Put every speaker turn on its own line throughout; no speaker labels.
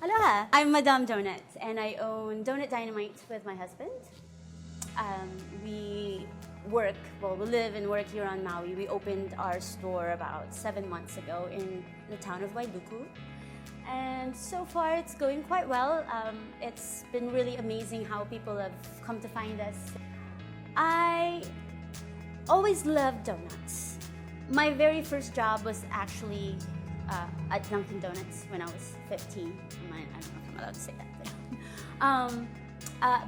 Aloha! I'm Madame Donut, and I own Donut Dynamite with my husband. We we live and work here on Maui. We opened our store about 7 months ago in the town of Wailuku. And so far, it's going quite well. It's been really amazing how people have come to find us. I always loved donuts. My very first job was actually at Dunkin' Donuts when I was 15. I don't know if I'm allowed to say that.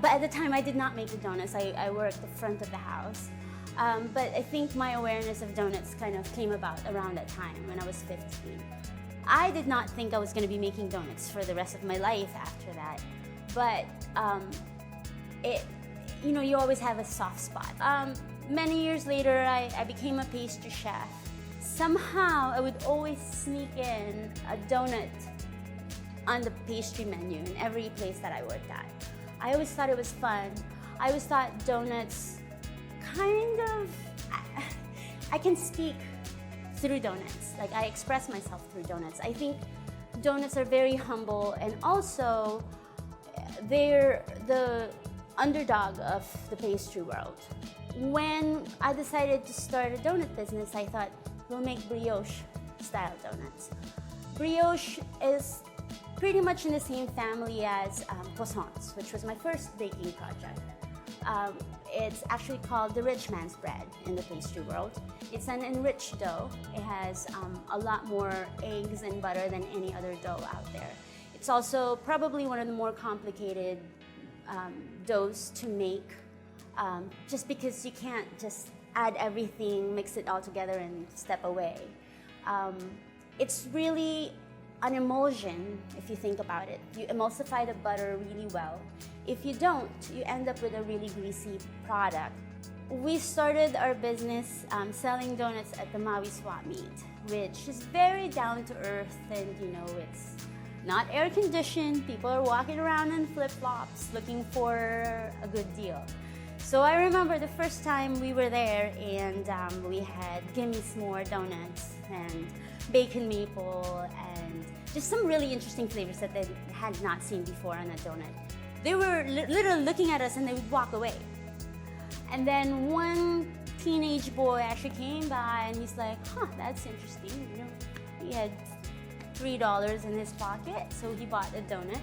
But at the time, I did not make the donuts. I worked the front of the house. But I think my awareness of donuts kind of came about around that time when I was 15. I did not think I was going to be making donuts for the rest of my life after that. But you always have a soft spot. Many years later, I became a pastry chef. Somehow, I would always sneak in a donut on the pastry menu in every place that I worked at. I always thought it was fun. I always thought donuts I can speak through donuts. Like, I express myself through donuts. I think donuts are very humble, and also they're the underdog of the pastry world. When I decided to start a donut business, I thought, we'll make brioche style donuts. Brioche is pretty much in the same family as croissants, which was my first baking project. It's actually called the rich man's bread in the pastry world. It's an enriched dough. It has a lot more eggs and butter than any other dough out there. It's also probably one of the more complicated doughs to make, just because you can't just add everything, mix it all together and step away. It's really an emulsion, if you think about it. You emulsify the butter really well. If you don't, you end up with a really greasy product. We started our business selling donuts at the Maui Swap Meet, which is very down to earth, and it's not air conditioned. People are walking around in flip-flops looking for a good deal. So I remember the first time we were there, and we had Gimme S'more donuts and bacon maple and just some really interesting flavors that they had not seen before on a donut. They were literally looking at us and they would walk away. And then one teenage boy actually came by and he's like, that's interesting. He had $3 in his pocket, so he bought a donut.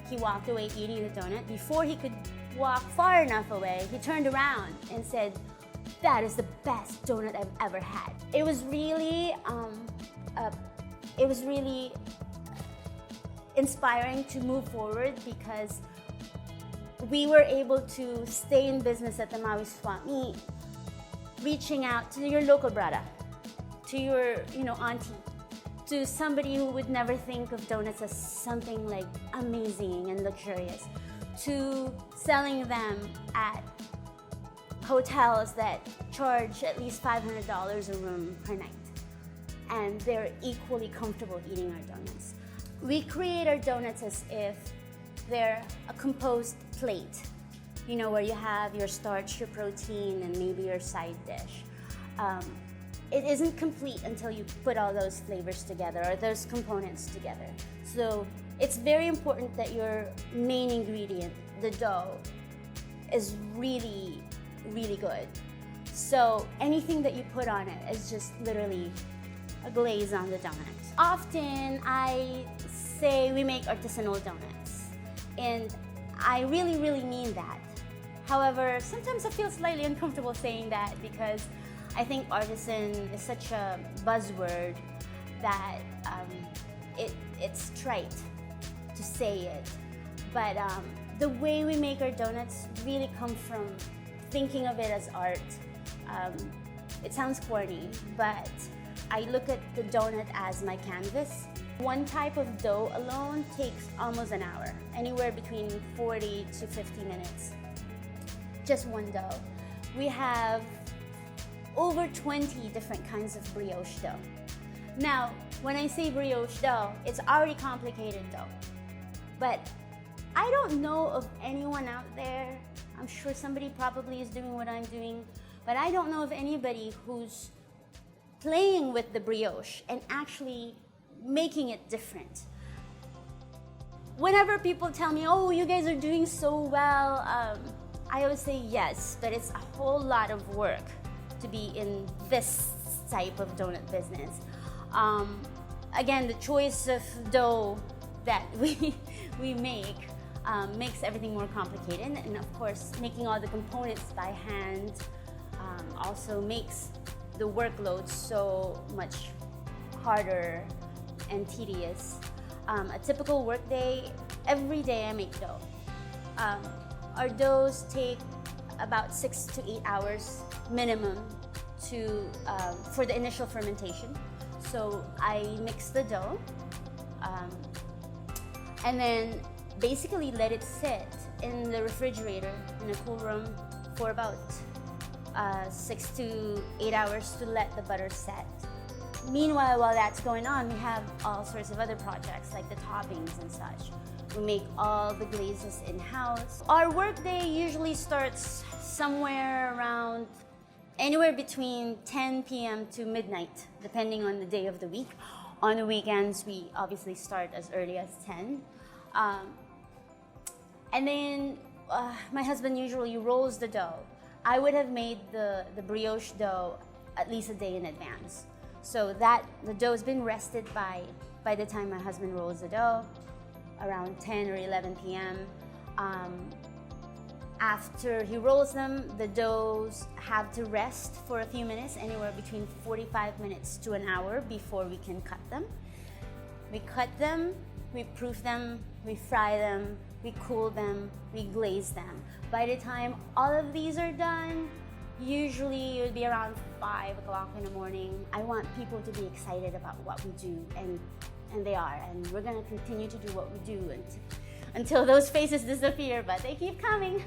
He walked away eating the donut. Before he could walk far enough away, he turned around and said, "That is the best donut I've ever had." It was really inspiring to move forward, because we were able to stay in business at the Maui Swap Meet, reaching out to your local brother, to your auntie, to somebody who would never think of donuts as something like amazing and luxurious, to selling them at hotels that charge at least $500 a room per night, and they're equally comfortable eating our donuts. We create our donuts as if they're a composed plate, where you have your starch, your protein, and maybe your side dish. It isn't complete until you put all those flavors together, or those components together. So it's very important that your main ingredient, the dough, is really, really good. So anything that you put on it is just literally a glaze on the donut. Often I say we make artisanal donuts, and I really, really mean that. However, sometimes I feel slightly uncomfortable saying that, because I think artisan is such a buzzword that it's trite to say it. But the way we make our donuts really come from thinking of it as art. It sounds corny, but I look at the donut as my canvas. One type of dough alone takes almost an hour, anywhere between 40 to 50 minutes. Just one dough. We have over 20 different kinds of brioche dough. Now, when I say brioche dough, it's already complicated dough. But I don't know of anyone out there, I'm sure somebody probably is doing what I'm doing, but I don't know of anybody who's playing with the brioche and actually making it different. whenever people tell me, oh, you guys are doing so well, I always say yes, but it's a whole lot of work to be in this type of donut business. Again, the choice of dough that we make makes everything more complicated, and of course, making all the components by hand also makes the workload so much harder and tedious. A typical work day, every day I make dough. Our doughs take about 6 to 8 hours minimum for the initial fermentation. So I mix the dough and then basically let it sit in the refrigerator in a cool room for about 6 to 8 hours to let the butter set. Meanwhile, while that's going on, we have all sorts of other projects like the toppings and such. We make all the glazes in-house. Our workday usually starts somewhere around anywhere between 10 p.m. to midnight, depending on the day of the week. On the weekends, we obviously start as early as 10. And then my husband usually rolls the dough. I would have made the brioche dough at least a day in advance, so that the dough has been rested by the time my husband rolls the dough, around 10 or 11 p.m. After he rolls them, the doughs have to rest for a few minutes, anywhere between 45 minutes to an hour before we can cut them. We cut them, we proof them, we fry them, we cool them, we glaze them. By the time all of these are done, usually it would be around 5 o'clock in the morning. I want people to be excited about what we do, and they are. And we're gonna continue to do what we do until those faces disappear, but they keep coming.